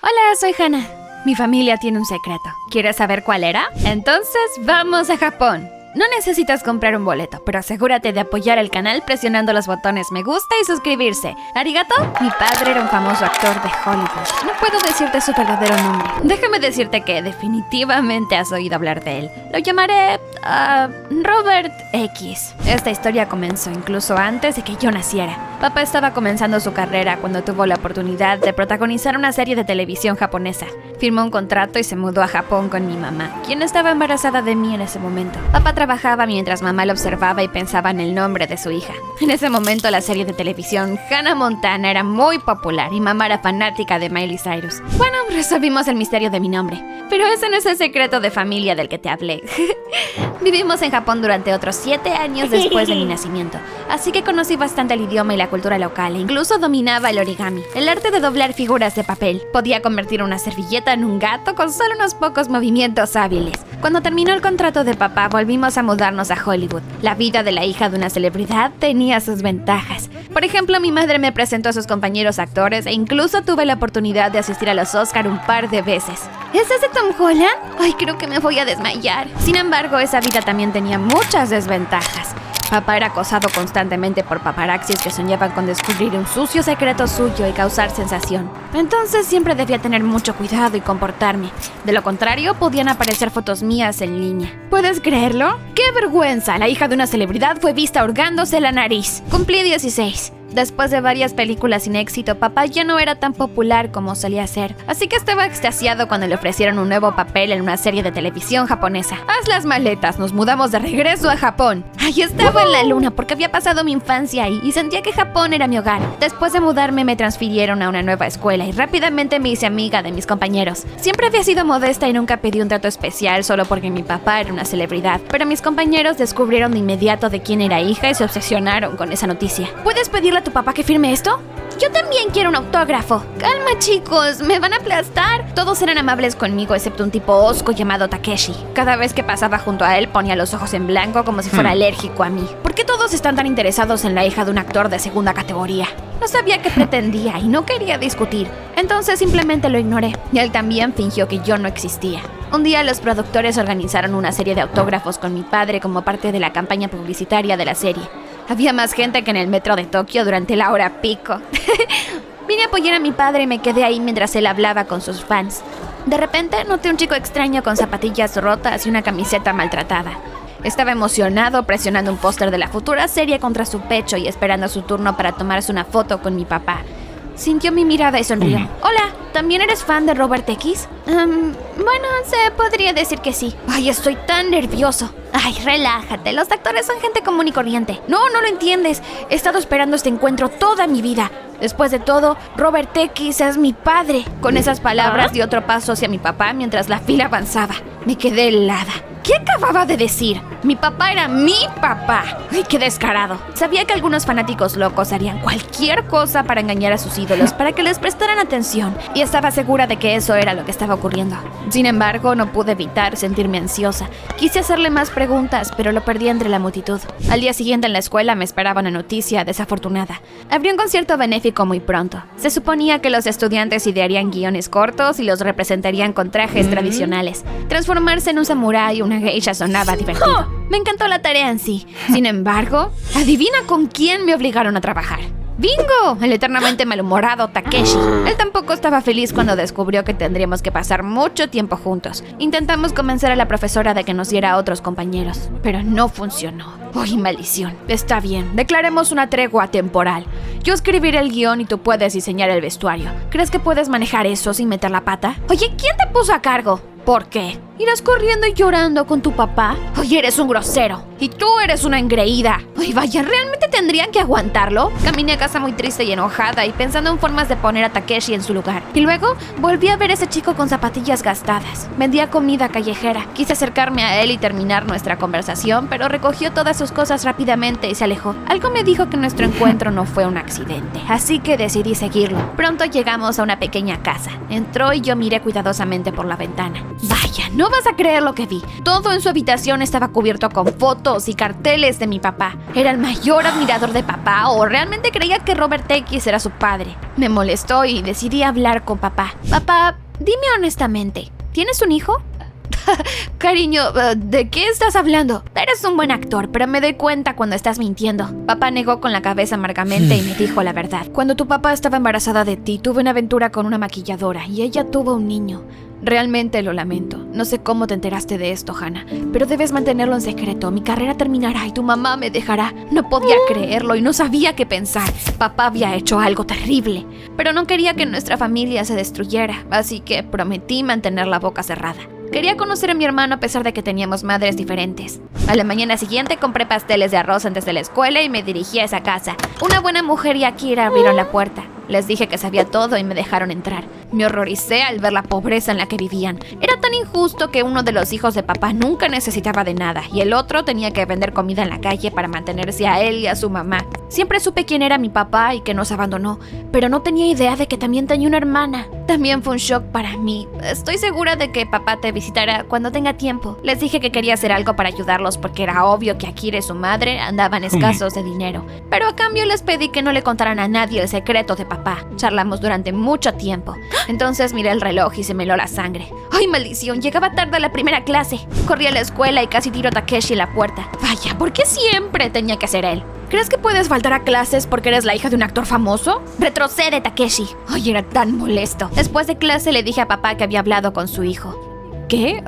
Hola, soy Hannah. Mi familia tiene un secreto. ¿Quieres saber cuál era? Entonces, vamos a Japón. No necesitas comprar un boleto, pero asegúrate de apoyar el canal presionando los botones me gusta y suscribirse. ¿Arigato? Mi padre era un famoso actor de Hollywood. No puedo decirte su verdadero nombre. Déjame decirte que definitivamente has oído hablar de él. Lo llamaré... Robert X. Esta historia comenzó incluso antes de que yo naciera. Papá estaba comenzando su carrera cuando tuvo la oportunidad de protagonizar una serie de televisión japonesa. Firmó un contrato y se mudó a Japón con mi mamá, quien estaba embarazada de mí en ese momento. Papá trabajaba mientras mamá lo observaba y pensaba en el nombre de su hija. En ese momento la serie de televisión Hannah Montana era muy popular y mamá era fanática de Miley Cyrus. Bueno, resolvimos el misterio de mi nombre, pero ese no es el secreto de familia del que te hablé. Vivimos en Japón durante otros 7 años después de mi nacimiento, así que conocí bastante el idioma y la cultura local e incluso dominaba el origami, el arte de doblar figuras de papel. Podía convertir una servilleta en un gato con solo unos pocos movimientos hábiles. Cuando terminó el contrato de papá, volvimos a mudarnos a Hollywood. La vida de la hija de una celebridad tenía sus ventajas. Por ejemplo, mi madre me presentó a sus compañeros actores e incluso tuve la oportunidad de asistir a los Oscar un par de veces. ¿Es ese Tom Holland? Ay, creo que me voy a desmayar. Sin embargo, esa vida también tenía muchas desventajas. Papá era acosado constantemente por paparazzis que soñaban con descubrir un sucio secreto suyo y causar sensación. Entonces siempre debía tener mucho cuidado y comportarme. De lo contrario, podían aparecer fotos mías en línea. ¿Puedes creerlo? ¡Qué vergüenza! La hija de una celebridad fue vista ahorgándose la nariz. Cumplí 16. Después de varias películas sin éxito, papá ya no era tan popular como solía ser. Así que estaba extasiado cuando le ofrecieron un nuevo papel en una serie de televisión japonesa. Haz las maletas, nos mudamos de regreso a Japón. Ay, estaba en la luna porque había pasado mi infancia ahí y sentía que Japón era mi hogar. Después de mudarme me transfirieron a una nueva escuela y rápidamente me hice amiga de mis compañeros. Siempre había sido modesta y nunca pedí un trato especial solo porque mi papá era una celebridad. Pero mis compañeros descubrieron de inmediato de quién era hija y se obsesionaron con esa noticia. ¿Puedes pedirle a tu papá que firme esto? Yo también quiero un autógrafo. Calma, chicos, me van a aplastar. Todos eran amables conmigo excepto un tipo hosco llamado Takeshi. Cada vez que pasaba junto a él ponía los ojos en blanco como si fuera alérgico a mí. ¿Por qué todos están tan interesados en la hija de un actor de segunda categoría? No sabía qué pretendía y no quería discutir. Entonces simplemente lo ignoré. Y él también fingió que yo no existía. Un día los productores organizaron una serie de autógrafos con mi padre como parte de la campaña publicitaria de la serie. Había más gente que en el metro de Tokio durante la hora pico. Vine a apoyar a mi padre y me quedé ahí mientras él hablaba con sus fans. De repente noté un chico extraño con zapatillas rotas y una camiseta maltratada. Estaba emocionado presionando un póster de la futura serie contra su pecho y esperando su turno para tomarse una foto con mi papá. Sintió mi mirada y sonrió. Hola, ¿también eres fan de Robert X? Bueno, se podría decir que sí. Ay, estoy tan nervioso. Ay, relájate, los actores son gente común y corriente. No lo entiendes. He estado esperando este encuentro toda mi vida. Después de todo, Robert X es mi padre. Con esas palabras di otro paso hacia mi papá mientras la fila avanzaba. Me quedé helada. ¿Qué acababa de decir? Mi papá era mi papá. ¡Ay, qué descarado! Sabía que algunos fanáticos locos harían cualquier cosa para engañar a sus ídolos, para que les prestaran atención, y estaba segura de que eso era lo que estaba ocurriendo. Sin embargo, no pude evitar sentirme ansiosa. Quise hacerle más preguntas, pero lo perdí entre la multitud. Al día siguiente en la escuela me esperaba una noticia desafortunada. Habría un concierto benéfico muy pronto. Se suponía que los estudiantes idearían guiones cortos y los representarían con trajes tradicionales. Transformarse en un samurái o una geisha sonaba divertido. Me encantó la tarea en sí. Sin embargo, adivina con quién me obligaron a trabajar. ¡Bingo! El eternamente malhumorado Takeshi. Él tampoco estaba feliz cuando descubrió que tendríamos que pasar mucho tiempo juntos. Intentamos convencer a la profesora de que nos diera a otros compañeros, pero no funcionó. ¡Uy, maldición! Está bien, declaremos una tregua temporal. Yo escribiré el guión y tú puedes diseñar el vestuario. ¿Crees que puedes manejar eso sin meter la pata? Oye, ¿quién te puso a cargo? ¿Por qué? ¿Irás corriendo y llorando con tu papá? Oye, eres un grosero. Y tú eres una engreída. Ay, vaya, ¿realmente tendrían que aguantarlo? Caminé a casa muy triste y enojada y pensando en formas de poner a Takeshi en su lugar. Y luego volví a ver a ese chico con zapatillas gastadas. Vendía comida callejera. Quise acercarme a él y terminar nuestra conversación, pero recogió todas sus cosas rápidamente y se alejó. Algo me dijo que nuestro encuentro no fue un accidente, así que decidí seguirlo. Pronto llegamos a una pequeña casa. Entró y yo miré cuidadosamente por la ventana. Vaya, no vas a creer lo que vi. Todo en su habitación estaba cubierto con fotos y carteles de mi papá. Era el mayor admirador admirador de papá o realmente creía que Robert X era su padre. Me molestó y decidí hablar con papá. Papá, dime honestamente, ¿tienes un hijo? Cariño, ¿de qué estás hablando? Eres un buen actor, pero me doy cuenta cuando estás mintiendo. Papá negó con la cabeza amargamente y me dijo la verdad. Cuando tu papá estaba embarazada de ti, tuve una aventura con una maquilladora y ella tuvo un niño. Realmente lo lamento. No sé cómo te enteraste de esto, Hannah, pero debes mantenerlo en secreto. Mi carrera terminará y tu mamá me dejará. No podía creerlo y no sabía qué pensar. Papá había hecho algo terrible, pero no quería que nuestra familia se destruyera, así que prometí mantener la boca cerrada. Quería conocer a mi hermano a pesar de que teníamos madres diferentes. A la mañana siguiente compré pasteles de arroz antes de la escuela y me dirigí a esa casa. Una buena mujer y Akira abrieron la puerta. Les dije que sabía todo y me dejaron entrar. Me horroricé al ver la pobreza en la que vivían. Era tan injusto que uno de los hijos de papá nunca necesitaba de nada y el otro tenía que vender comida en la calle para mantenerse a él y a su mamá. Siempre supe quién era mi papá y que nos abandonó, pero no tenía idea de que también tenía una hermana. También fue un shock para mí. Estoy segura de que papá te visitará cuando tenga tiempo. Les dije que quería hacer algo para ayudarlos porque era obvio que Akira y su madre andaban escasos de dinero. Pero a cambio les pedí que no le contaran a nadie el secreto de papá. Charlamos durante mucho tiempo. Entonces miré el reloj y se me heló la sangre. ¡Ay, maldición! Llegaba tarde a la primera clase. Corrí a la escuela y casi tiró a Takeshi en la puerta. Vaya, ¿por qué siempre tenía que ser él? ¿Crees que puedes faltar a clases porque eres la hija de un actor famoso? Retrocede, Takeshi. Ay, era tan molesto. Después de clase le dije a papá que había hablado con su hijo. ¿Qué?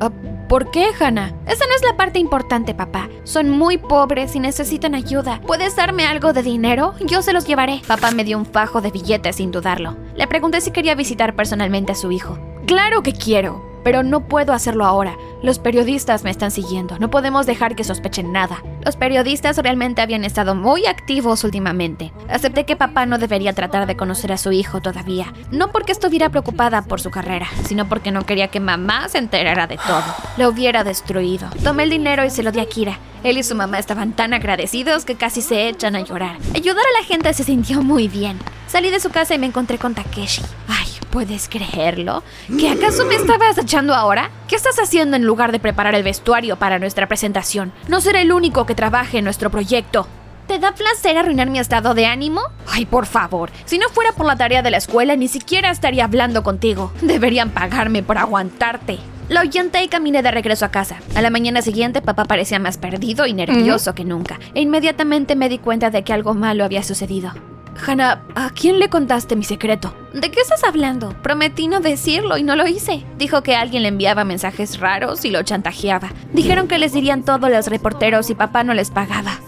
¿Por qué, Hannah? Esa no es la parte importante, papá. Son muy pobres y necesitan ayuda. ¿Puedes darme algo de dinero? Yo se los llevaré. Papá me dio un fajo de billetes sin dudarlo. Le pregunté si quería visitar personalmente a su hijo. Claro que quiero, pero no puedo hacerlo ahora. Los periodistas me están siguiendo. No podemos dejar que sospechen nada. Los periodistas realmente habían estado muy activos últimamente. Acepté que papá no debería tratar de conocer a su hijo todavía. No porque estuviera preocupada por su carrera, sino porque no quería que mamá se enterara de todo. Lo hubiera destruido. Tomé el dinero y se lo di a Akira. Él y su mamá estaban tan agradecidos que casi se echan a llorar. Ayudar a la gente se sintió muy bien. Salí de su casa y me encontré con Takeshi. Ay, ¿puedes creerlo? ¿Que acaso me estabas echando ahora? ¿Qué estás haciendo en lugar de preparar el vestuario para nuestra presentación? No seré el único que trabaje en nuestro proyecto. ¿Te da placer arruinar mi estado de ánimo? Ay, por favor. Si no fuera por la tarea de la escuela, ni siquiera estaría hablando contigo. Deberían pagarme por aguantarte. Lo ahuyenté y caminé de regreso a casa. A la mañana siguiente, papá parecía más perdido y nervioso que nunca. E inmediatamente me di cuenta de que algo malo había sucedido. Hannah, ¿a quién le contaste mi secreto? ¿De qué estás hablando? Prometí no decirlo y no lo hice. Dijo que alguien le enviaba mensajes raros y lo chantajeaba. Dijeron que les dirían todo a los reporteros y papá no les pagaba.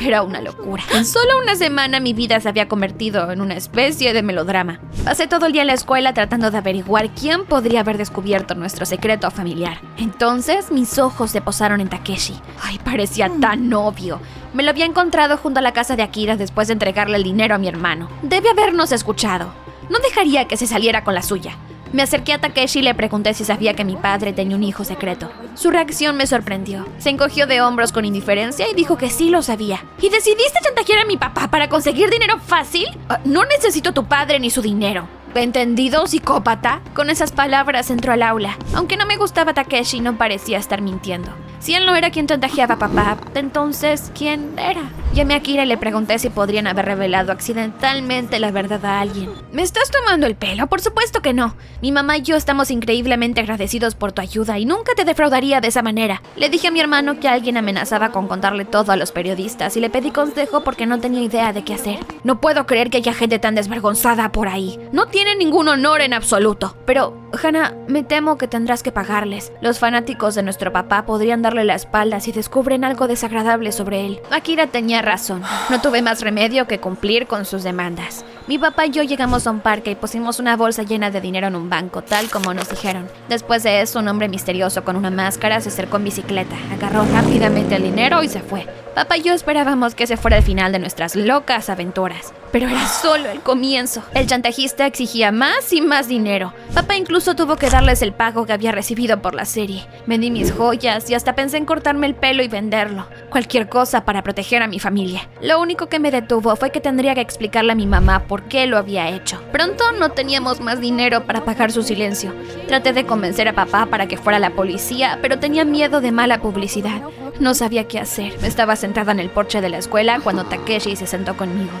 Era una locura. En solo una semana mi vida se había convertido en una especie de melodrama. Pasé todo el día en la escuela tratando de averiguar quién podría haber descubierto nuestro secreto familiar. Entonces mis ojos se posaron en Takeshi. Ay, parecía tan obvio. Me lo había encontrado junto a la casa de Akira después de entregarle el dinero a mi hermano. Debe habernos escuchado. No dejaría que se saliera con la suya. Me acerqué a Takeshi y le pregunté si sabía que mi padre tenía un hijo secreto. Su reacción me sorprendió. Se encogió de hombros con indiferencia y dijo que sí lo sabía. ¿Y decidiste chantajear a mi papá para conseguir dinero fácil? No necesito tu padre ni su dinero. ¿Entendido, psicópata? Con esas palabras entró al aula. Aunque no me gustaba Takeshi, no parecía estar mintiendo. Si él no era quien chantajeaba a papá, entonces, ¿quién era? Llamé a Akira y le pregunté si podrían haber revelado accidentalmente la verdad a alguien. ¿Me estás tomando el pelo? Por supuesto que no. Mi mamá y yo estamos increíblemente agradecidos por tu ayuda y nunca te defraudaría de esa manera. Le dije a mi hermano que alguien amenazaba con contarle todo a los periodistas y le pedí consejo porque no tenía idea de qué hacer. No puedo creer que haya gente tan desvergonzada por ahí. No tiene ningún honor en absoluto. Pero, Hannah, me temo que tendrás que pagarles. Los fanáticos de nuestro papá podrían darle la espalda si descubren algo desagradable sobre él. Akira tenía razón. No tuve más remedio que cumplir con sus demandas. Mi papá y yo llegamos a un parque y pusimos una bolsa llena de dinero en un banco, tal como nos dijeron. Después de eso, un hombre misterioso con una máscara se acercó en bicicleta, agarró rápidamente el dinero y se fue. Papá y yo esperábamos que ese fuera el final de nuestras locas aventuras. Pero era solo el comienzo. El chantajista exigía más y más dinero. Papá incluso tuvo que darles el pago que había recibido por la serie. Vendí mis joyas y hasta pensé en cortarme el pelo y venderlo. Cualquier cosa para proteger a mi familia. Lo único que me detuvo fue que tendría que explicarle a mi mamá por qué lo había hecho. Pronto no teníamos más dinero para pagar su silencio. Traté de convencer a papá para que fuera a la policía, pero tenía miedo de mala publicidad. No sabía qué hacer. Estaba sentada en el porche de la escuela cuando Takeshi se sentó conmigo.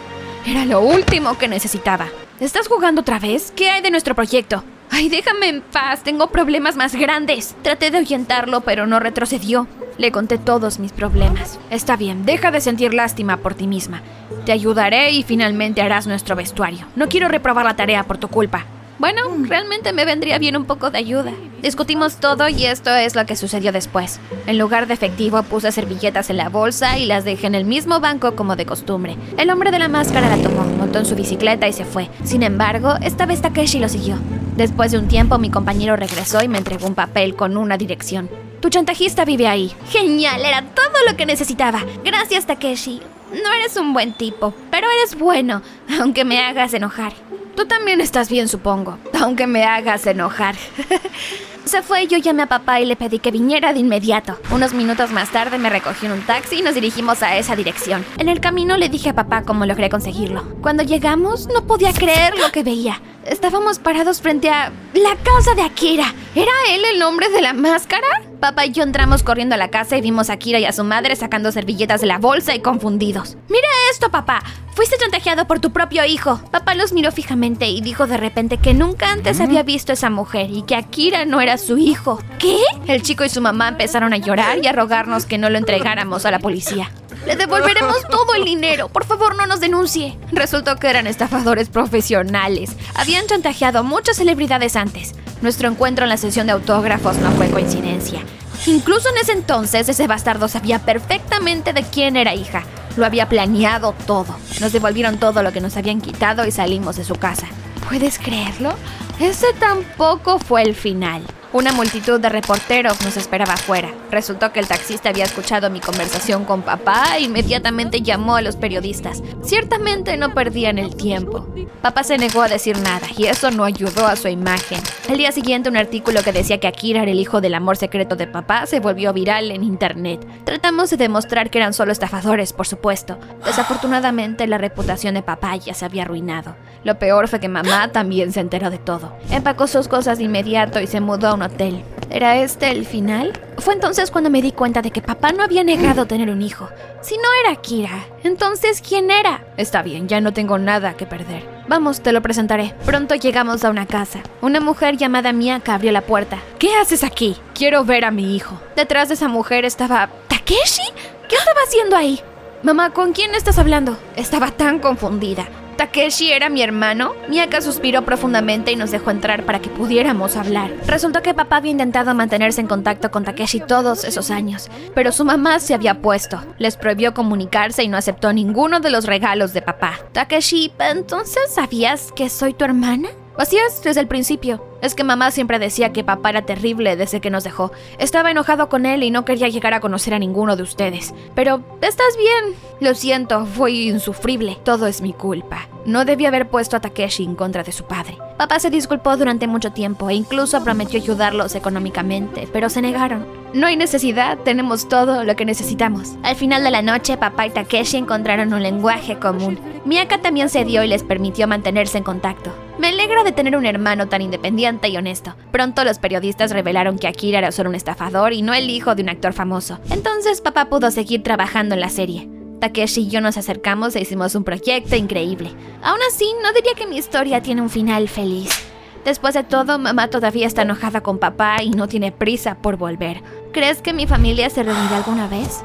Era lo último que necesitaba. ¿Estás jugando otra vez? ¿Qué hay de nuestro proyecto? Ay, déjame en paz, tengo problemas más grandes. Traté de ahuyentarlo, pero no retrocedió. Le conté todos mis problemas. Está bien, deja de sentir lástima por ti misma. Te ayudaré y finalmente harás nuestro vestuario. No quiero reprobar la tarea por tu culpa. Bueno, realmente me vendría bien un poco de ayuda. Discutimos todo y esto es lo que sucedió después. En lugar de efectivo puse servilletas en la bolsa y las dejé en el mismo banco como de costumbre. El hombre de la máscara la tomó, montó en su bicicleta y se fue. Sin embargo, esta vez Takeshi lo siguió. Después de un tiempo mi compañero regresó y me entregó un papel con una dirección. Tu chantajista vive ahí. Genial, era todo lo que necesitaba. Gracias, Takeshi. No eres un buen tipo, pero eres bueno, aunque me hagas enojar. Tú también estás bien, supongo, aunque me hagas enojar. Se fue y yo llamé a papá y le pedí que viniera de inmediato. Unos minutos más tarde me recogió en un taxi y nos dirigimos a esa dirección. En el camino le dije a papá cómo logré conseguirlo. Cuando llegamos no podía creer lo que veía. Estábamos parados frente a la casa de Akira. ¿Era él el hombre de la máscara? Papá y yo entramos corriendo a la casa y vimos a Akira y a su madre sacando servilletas de la bolsa y confundidos. ¡Mira esto, papá! Fuiste chantajeado por tu propio hijo. Papá los miró fijamente y dijo de repente que nunca antes había visto a esa mujer y que Akira no era su hijo. ¿Qué? El chico y su mamá empezaron a llorar y a rogarnos que no lo entregáramos a la policía. Le devolveremos todo el dinero. Por favor, no nos denuncie. Resultó que eran estafadores profesionales. Habían chantajeado a muchas celebridades antes. Nuestro encuentro en la sesión de autógrafos no fue coincidencia. Incluso en ese entonces, ese bastardo sabía perfectamente de quién era hija. Lo había planeado todo. Nos devolvieron todo lo que nos habían quitado y salimos de su casa. ¿Puedes creerlo? Ese tampoco fue el final. Una multitud de reporteros nos esperaba afuera. Resultó que el taxista había escuchado mi conversación con papá e inmediatamente llamó a los periodistas. Ciertamente no perdían el tiempo. Papá se negó a decir nada y eso no ayudó a su imagen. Al día siguiente, un artículo que decía que Akira era el hijo del amor secreto de papá se volvió viral en internet. Tratamos de demostrar que eran solo estafadores, por supuesto. Desafortunadamente, la reputación de papá ya se había arruinado. Lo peor fue que mamá también se enteró de todo. Empacó sus cosas de inmediato y se mudó a un hotel. ¿Era este el final? Fue entonces cuando me di cuenta de que papá no había negado tener un hijo. Si no era Akira, entonces ¿quién era? Está bien, ya no tengo nada que perder. Vamos, te lo presentaré. Pronto llegamos a una casa. Una mujer llamada Miyaka abrió la puerta. ¿Qué haces aquí? Quiero ver a mi hijo. Detrás de esa mujer estaba... ¿Takeshi? ¿Qué estaba haciendo ahí? Mamá, ¿con quién estás hablando? Estaba tan confundida. ¿Takeshi era mi hermano? Miyaka suspiró profundamente y nos dejó entrar para que pudiéramos hablar. Resultó que papá había intentado mantenerse en contacto con Takeshi todos esos años, pero su mamá se había opuesto. Les prohibió comunicarse y no aceptó ninguno de los regalos de papá. Takeshi, ¿entonces sabías que soy tu hermana? Así es, desde el principio. Es que mamá siempre decía que papá era terrible desde que nos dejó. Estaba enojado con él y no quería llegar a conocer a ninguno de ustedes. Pero, ¿estás bien? Lo siento, fue insufrible. Todo es mi culpa. No debí haber puesto a Takeshi en contra de su padre. Papá se disculpó durante mucho tiempo e incluso prometió ayudarlos económicamente, pero se negaron. No hay necesidad, tenemos todo lo que necesitamos. Al final de la noche, papá y Takeshi encontraron un lenguaje común. Miyaka también cedió y les permitió mantenerse en contacto. Me alegra de tener un hermano tan independiente y honesto. Pronto los periodistas revelaron que Akira era solo un estafador y no el hijo de un actor famoso. Entonces papá pudo seguir trabajando en la serie. Takeshi y yo nos acercamos e hicimos un proyecto increíble. Aún así, no diría que mi historia tiene un final feliz. Después de todo, mamá todavía está enojada con papá y no tiene prisa por volver. ¿Crees que mi familia se reunirá alguna vez?